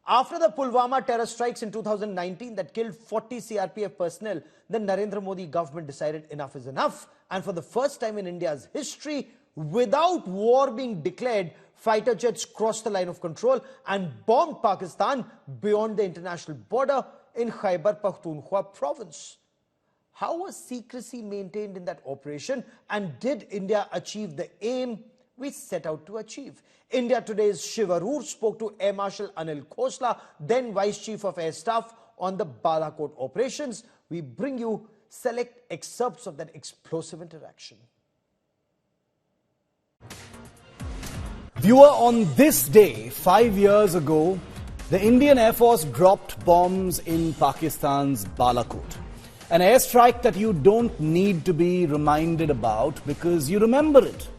After the Pulwama terror strikes in 2019 that killed 40 CRPF personnel, the Narendra Modi government decided enough is enough. And for the first time in India's history, without war being declared, fighter jets crossed the line of control and bombed Pakistan beyond the international border in Khyber, Pakhtunkhwa province. How was secrecy maintained in that operation, and did India achieve the aim we set out to achieve? India Today's Shiva Roor spoke to Air Marshal Anil Kosla, then Vice Chief of Air Staff, on the Balakot operations. We bring you select excerpts of that explosive interaction. Viewer, on this day, 5 years ago, the Indian Air Force dropped bombs in Pakistan's Balakot. An airstrike that you don't need to be reminded about because you remember it.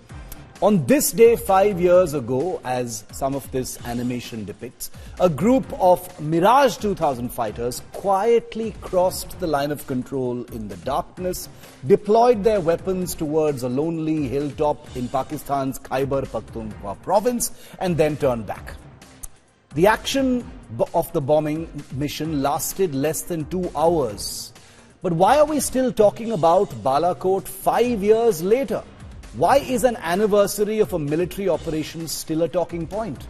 On this day 5 years ago, as some of this animation depicts, a group of Mirage 2000 fighters quietly crossed the line of control in the darkness, deployed their weapons towards a lonely hilltop in Pakistan's Khyber Pakhtunkhwa province, and then turned back. The action of the bombing mission lasted less than 2 hours. But why are we still talking about Balakot 5 years later? Why is an anniversary of a military operation still a talking point?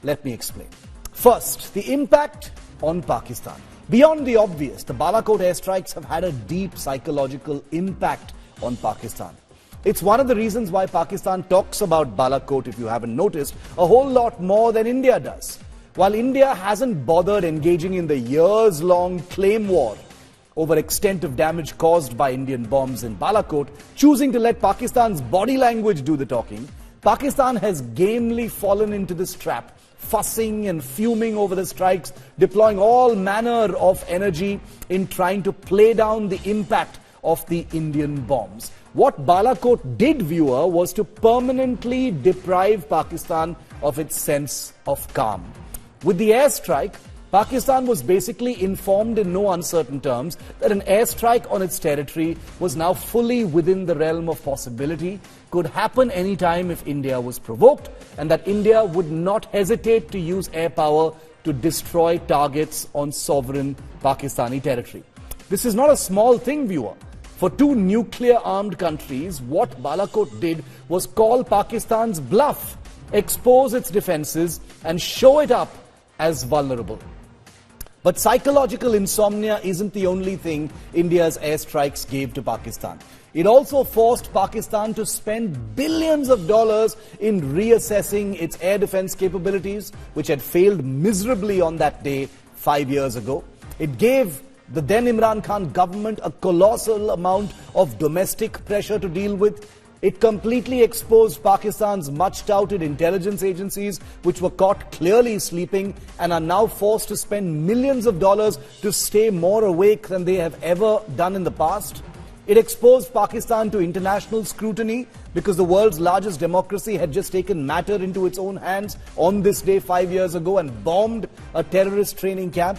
Let me explain. First, the impact on Pakistan. Beyond the obvious, the Balakot airstrikes have had a deep psychological impact on Pakistan. It's one of the reasons why Pakistan talks about Balakot, if you haven't noticed, a whole lot more than India does. While India hasn't bothered engaging in the years-long claim war over extent of damage caused by Indian bombs in Balakot, choosing to let Pakistan's body language do the talking, Pakistan has gamely fallen into this trap, fussing and fuming over the strikes, deploying all manner of energy in trying to play down the impact of the Indian bombs. What Balakot did, viewer, was to permanently deprive Pakistan of its sense of calm. With the airstrike, Pakistan was basically informed in no uncertain terms that an airstrike on its territory was now fully within the realm of possibility, could happen anytime if India was provoked, and that India would not hesitate to use air power to destroy targets on sovereign Pakistani territory. This is not a small thing, viewer. For two nuclear-armed countries, what Balakot did was call Pakistan's bluff, expose its defenses, and show it up as vulnerable. But psychological insomnia isn't the only thing India's airstrikes gave to Pakistan. It also forced Pakistan to spend billions of dollars in reassessing its air defense capabilities, which had failed miserably on that day 5 years ago. It gave the then Imran Khan government a colossal amount of domestic pressure to deal with. It completely exposed Pakistan's much-touted intelligence agencies, which were caught clearly sleeping and are now forced to spend millions of dollars to stay more awake than they have ever done in the past. It exposed Pakistan to international scrutiny because the world's largest democracy had just taken matter into its own hands on this day 5 years ago and bombed a terrorist training camp.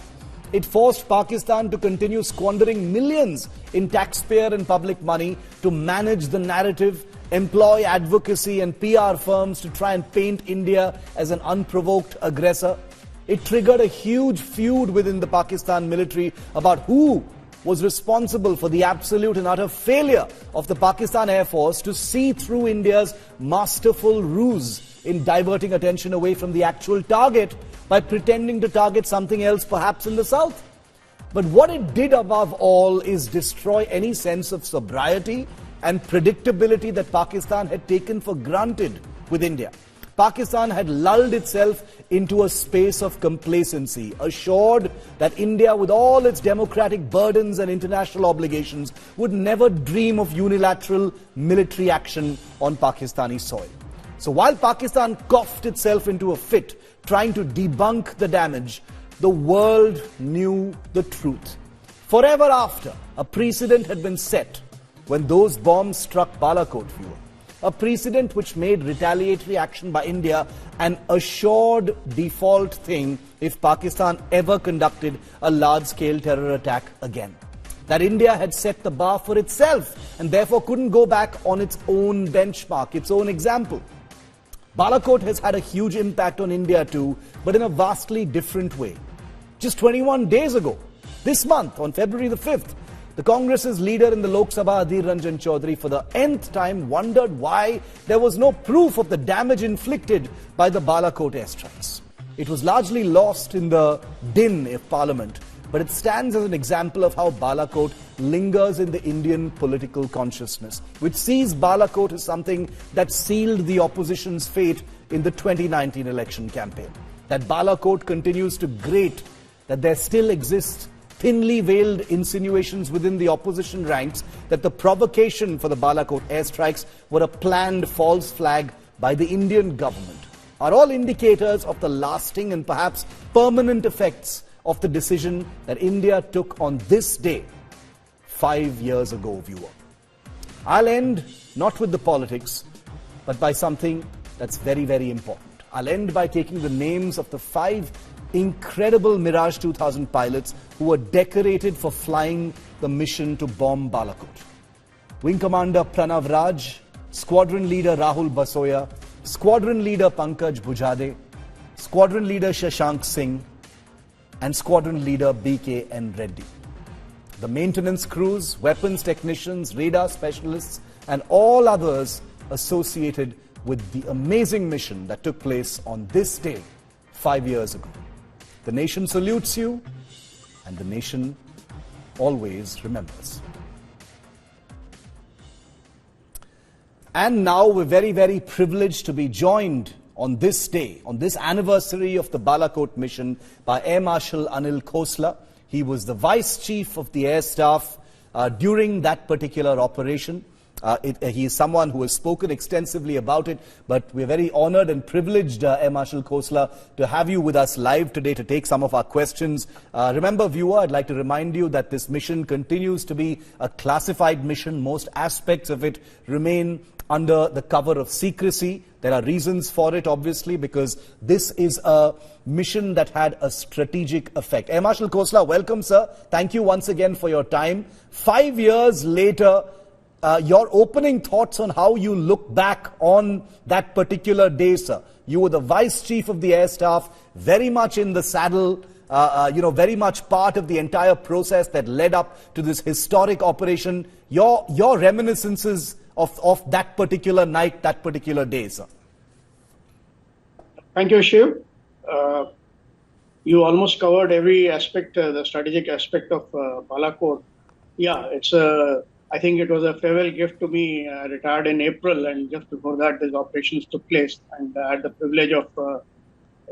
It forced Pakistan to continue squandering millions in taxpayer and public money to manage the narrative, employ advocacy and PR firms to try and paint India as an unprovoked aggressor. It triggered a huge feud within the Pakistan military about who was responsible for the absolute and utter failure of the Pakistan Air Force to see through India's masterful ruse in diverting attention away from the actual target by pretending to target something else, perhaps in the south. But what it did above all is destroy any sense of sobriety and predictability that Pakistan had taken for granted with India. Pakistan had lulled itself into a space of complacency, assured that India, with all its democratic burdens and international obligations, would never dream of unilateral military action on Pakistani soil. So while Pakistan coughed itself into a fit, trying to debunk the damage, the world knew the truth. Forever after, a precedent had been set when those bombs struck Balakot, viewer. A precedent which made retaliatory action by India an assured default thing if Pakistan ever conducted a large-scale terror attack again. That India had set the bar for itself and therefore couldn't go back on its own benchmark, its own example. Balakot has had a huge impact on India too, but in a vastly different way. Just 21 days ago, this month, on February the 5th, the Congress's leader in the Lok Sabha, Adhir Ranjan Chaudhary, for the nth time wondered why there was no proof of the damage inflicted by the Balakot airstrikes. It was largely lost in the din of Parliament, but it stands as an example of how Balakot lingers in the Indian political consciousness, which sees Balakot as something that sealed the opposition's fate in the 2019 election campaign. That Balakot continues to grate that there still exists thinly veiled insinuations within the opposition ranks that the provocation for the Balakot airstrikes were a planned false flag by the Indian government are all indicators of the lasting and perhaps permanent effects of the decision that India took on this day 5 years ago, viewer. I'll end not with the politics, but by something that's very, very important. I'll end by taking the names of the 5 incredible Mirage 2000 pilots who were decorated for flying the mission to bomb Balakot. Wing Commander Pranav Raj, Squadron Leader Rahul Basoya, Squadron Leader Pankaj Bujade, Squadron Leader Shashank Singh, and Squadron Leader B.K.N. Reddy. The maintenance crews, weapons technicians, radar specialists, and all others associated with the amazing mission that took place on this day 5 years ago. The nation salutes you, and the nation always remembers. And now we're very, very privileged to be joined on this day, on this anniversary of the Balakot mission, by Air Marshal Anil Khosla. He was the Vice Chief of the Air Staff during that particular operation. He is someone who has spoken extensively about it, but we're very honored and privileged, Air Marshal Khosla, to have you with us live today to take some of our questions. Remember, viewer, I'd like to remind you that this mission continues to be a classified mission. Most aspects of it remain under the cover of secrecy. There are reasons for it, obviously, because this is a mission that had a strategic effect. Air Marshal Kosla, welcome, sir. Thank you once again for your time. 5 years later, your opening thoughts on how you look back on that particular day, sir. You were the Vice Chief of the Air Staff, very much in the saddle, very much part of the entire process that led up to this historic operation. Your reminiscences of that particular night, that particular day, sir. Thank you, Shiv. You almost covered every aspect, the strategic aspect of Balakot. Yeah, I think it was a farewell gift to me. I retired in April, and just before that, these operations took place, and I had the privilege of,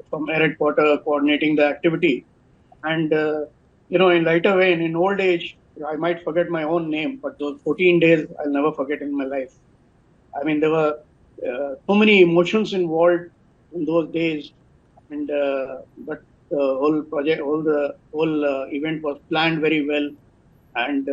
from Air Headquarters, coordinating the activity. And, in lighter vein, in old age, I might forget my own name, but those 14 days I'll never forget in my life. I mean, there were so many emotions involved in those days, and but the whole project, the whole event was planned very well, and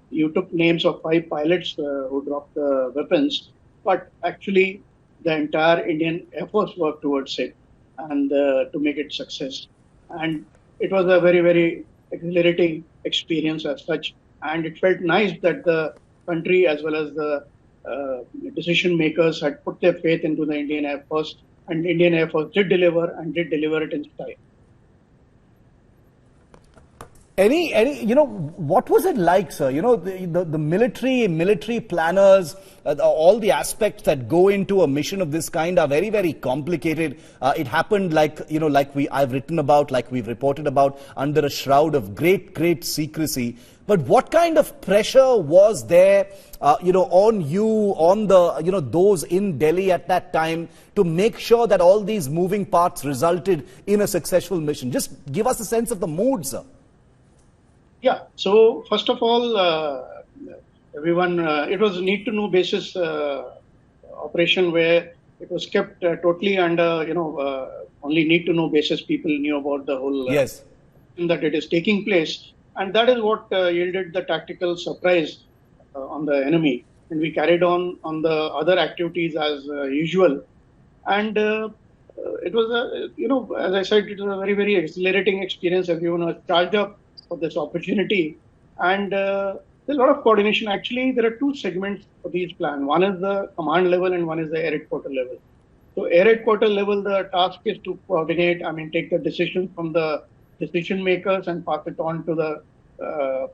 you took names of 5 pilots who dropped the weapons, but actually the entire Indian Air Force worked towards it and to make it success. And it was a very, very exhilarating experience as such, and it felt nice that the country as well as the decision makers had put their faith into the Indian Air Force, and Indian Air Force did deliver, and did deliver it in style. What was it like, sir? The military planners, all the aspects that go into a mission of this kind are very, very complicated. It happened I've written about, like we've reported about, under a shroud of great, great secrecy. But what kind of pressure was there, on you, on those in Delhi at that time to make sure that all these moving parts resulted in a successful mission? Just give us a sense of the mood, sir. Yeah. So first of all, everyone, it was a need-to-know basis operation where it was kept totally under, only need-to-know basis. People knew about the whole that it is taking place, and that is what yielded the tactical surprise on the enemy. And we carried on the other activities as usual, and it was as I said, it was a very, very exhilarating experience. Everyone was charged up for this opportunity, and there's a lot of coordination. Actually, there are 2 segments for these plans. One is the command level and one is the air headquarters level. So air headquarters level, the task is to coordinate, I mean, take the decision from the decision makers and pass it on to the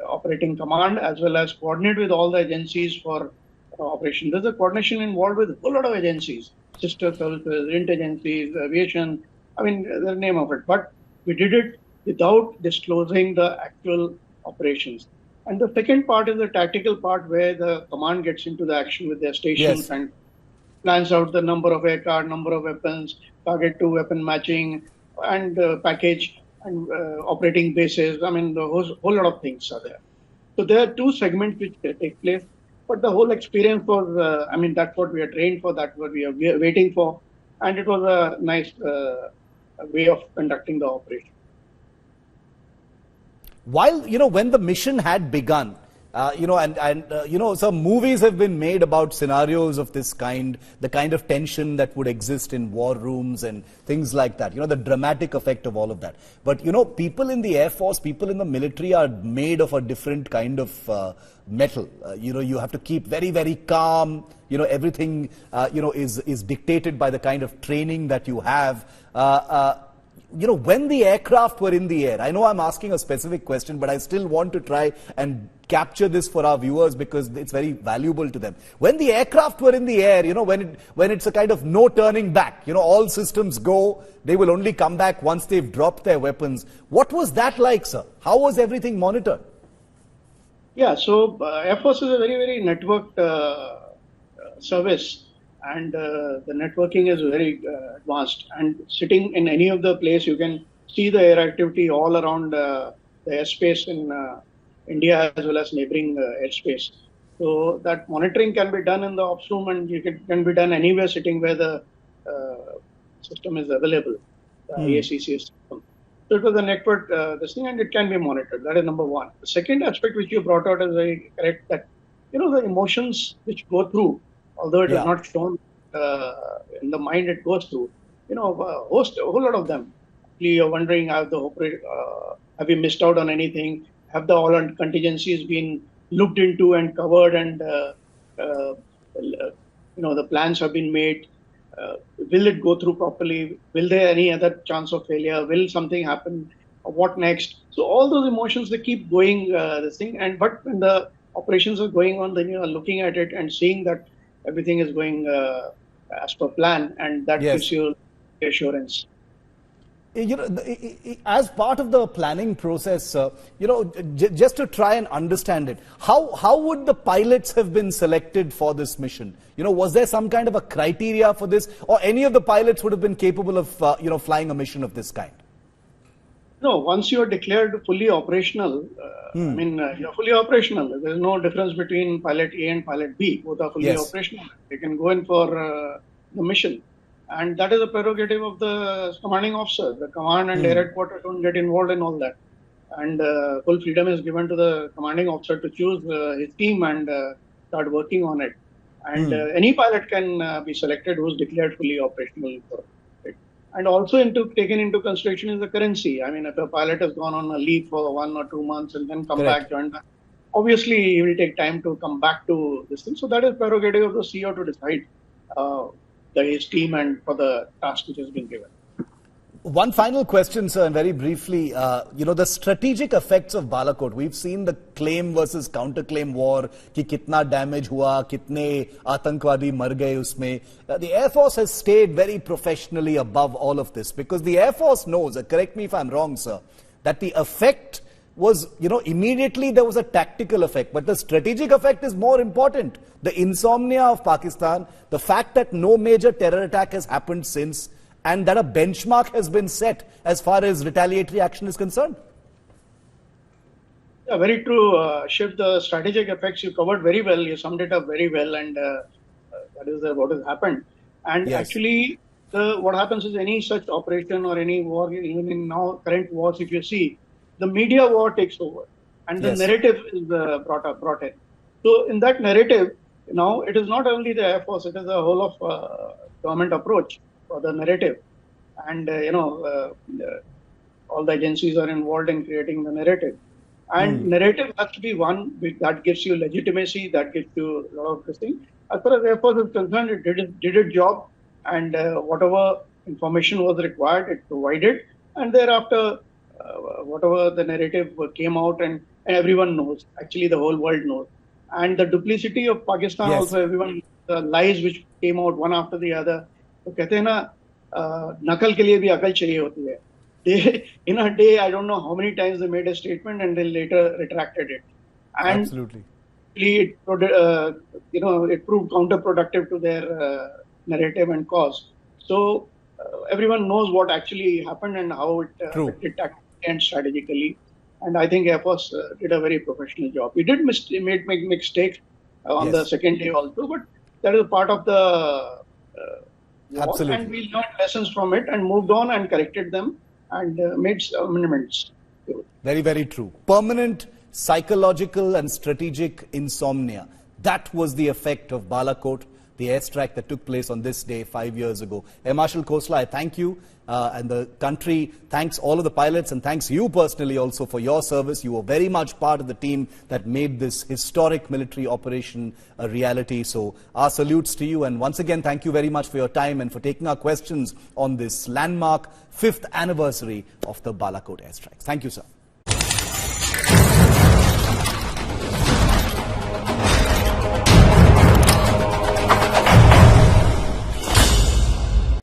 operating command, as well as coordinate with all the agencies for operation. There's a coordination involved with a whole lot of agencies, sister services, int agencies, aviation, I mean, the name of it. But we did it without disclosing the actual operations. And the second part is the tactical part, where the command gets into the action with their stations and plans out the number of aircraft, number of weapons, target to weapon matching, and package and operating bases. I mean, the whole lot of things are there. So there are two segments which take place. But the whole experience was, I mean, that's what we are trained for, that's what we are waiting for. And it was a nice way of conducting the operation. While, when the mission had begun, some movies have been made about scenarios of this kind, the kind of tension that would exist in war rooms and things like that, the dramatic effect of all of that. But, people in the Air Force, people in the military are made of a different kind of metal. You have to keep very, very calm. Everything, is dictated by the kind of training that you have. When the aircraft were in the air, I know I'm asking a specific question, but I still want to try and capture this for our viewers because it's very valuable to them. When the aircraft were in the air, when it's a kind of no turning back, all systems go, they will only come back once they've dropped their weapons. What was that like, sir? How was everything monitored? Yeah, so Air Force is a very, very networked service. And the networking is very advanced. And sitting in any of the place, you can see the air activity all around the airspace in India as well as neighboring airspace. So that monitoring can be done in the ops room, and can be done anywhere sitting where the system is available, the AACC system. So it was a network this thing, and it can be monitored. That is number one. The second aspect which you brought out is very correct, that the emotions which go through, although it is not shown in the mind, it goes through. A whole lot of them. You're wondering, have we missed out on anything? Have all contingencies been looked into and covered, and the plans have been made? Will it go through properly? Will there any other chance of failure? Will something happen? What next? So all those emotions, they keep going this thing. But when the operations are going on, then you are looking at it and seeing that everything is going as per plan, and that gives you assurance. As part of the planning process, just to try and understand it, how would the pilots have been selected for this mission? Was there some kind of a criteria for this, or any of the pilots would have been capable of, flying a mission of this kind? No, once you are declared fully operational, you're fully operational. There is no difference between pilot A and pilot B. Both are fully operational. They can go in for the mission. And that is a prerogative of the commanding officer. The command and air headquarters don't get involved in all that. And full freedom is given to the commanding officer to choose his team and start working on it. And any pilot can be selected who is declared fully operational for it. And also taken into consideration is the currency. I mean, if a pilot has gone on a leave for 1 or 2 months and then come back, join back, obviously he will take time to come back to this thing. So that is prerogative of the CEO to decide his team and for the task which has been given. One final question, sir, and very briefly, the strategic effects of Balakot. We've seen the claim versus counterclaim war, कि कितना damage हुआ, कितने आतंकवादी मर गए उसमें. The Air Force has stayed very professionally above all of this, because the Air Force knows, correct me if I'm wrong, sir, that the effect was, immediately there was a tactical effect, but the strategic effect is more important. The insomnia of Pakistan, the fact that no major terror attack has happened since, and that a benchmark has been set as far as retaliatory action is concerned. Yeah, very true. Shiv, the strategic effects you covered very well. You summed it up very well, and that is what has happened. And actually, what happens is any such operation or any war, even in now current wars, if you see, the media war takes over, and the narrative is brought in. So in that narrative, now it is not only the Air Force; it is a whole of government approach for the narrative, and all the agencies are involved in creating the narrative. And narrative has to be one that gives you legitimacy, that gives you a lot of this thing. As far as Air Force is concerned, it did its job. and whatever information was required, it provided. And thereafter, whatever the narrative came out, and everyone knows, actually the whole world knows. And the duplicity of Pakistan Yes. also, everyone, the lies which came out one after the other. तो कहते हैं ना, नकल के लिए भी अकल चाहिए होती है. They, in a day, I don't know how many times they made a statement and they later retracted it. And Absolutely. it, it proved counterproductive to their narrative and cause. So everyone knows what actually happened and how it affected tactically and strategically. And I think Air Force did a very professional job. We did make mistakes on the second day also, but that is a part of the war. Absolutely. And we learned lessons from it and moved on and corrected them and made amendments. Very, very true. Permanent psychological and strategic insomnia. That was the effect of Balakot, the airstrike that took place on this day 5 years ago. Air Marshal Khosla, I thank you, and the country thanks all of the pilots and thanks you personally also for your service. You were very much part of the team that made this historic military operation a reality. So our salutes to you, and once again thank you very much for your time and for taking our questions on this landmark 5th anniversary of the Balakot airstrikes. Thank you, sir.